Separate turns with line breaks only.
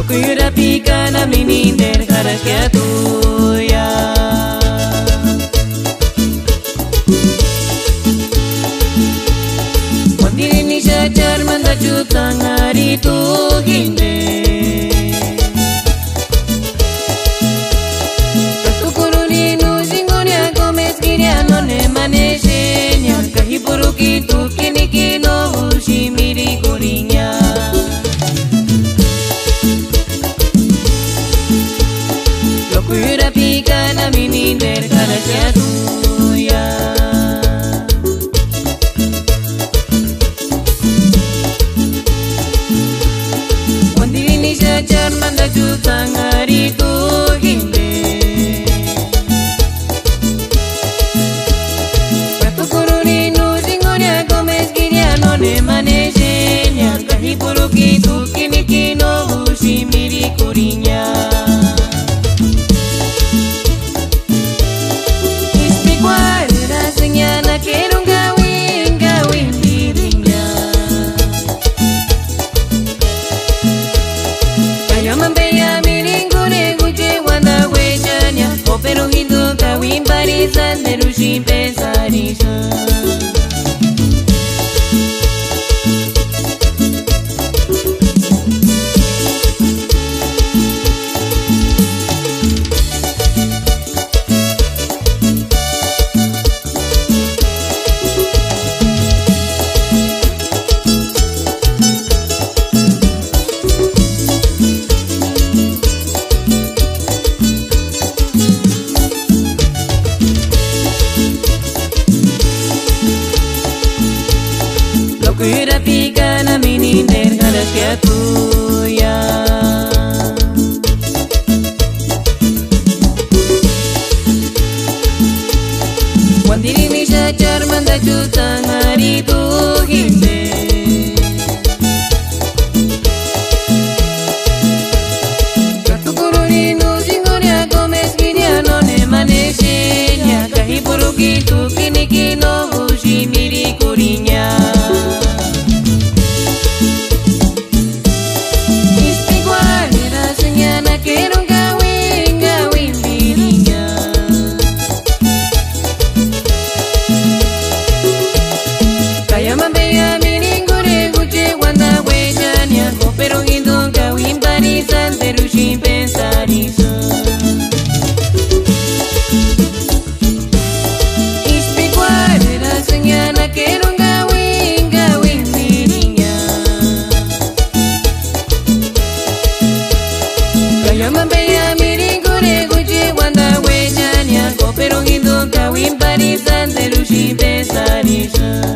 Kuyurapika na mininder karas kya tuya Mandiri nisha charmanda chutangari tu ginde Katukuruni nusingonya gomes kiria none maneshenya Kahiburuki tu kiniki no ushimiri kurinya Kuyurapika na mininder karas kya tuya Mandiri nisha charmanda chutangari tu ginde Katukuruni nusingonya gomes kiria none maneshenya Kahiburuki tu kiniki no ushimiri kurinya Pero hindu kawin barisan Nerushi pesarisa Kuyurapika na mininder karas kya tuya Mandiri nisha charmanda chutangari tu ginde Katukuruni nusingonya gomes kiria none maneshenya Kahiburuki tu kiniki no ushimiri kurinya Pero hindu kawin barisan Nerushi pesarisa Ispikuare rasanya kerong gawin dirinya Kaya mambaya miringure guci wanda wejanya Pero hindu kawin barisan Nerushi pesarisa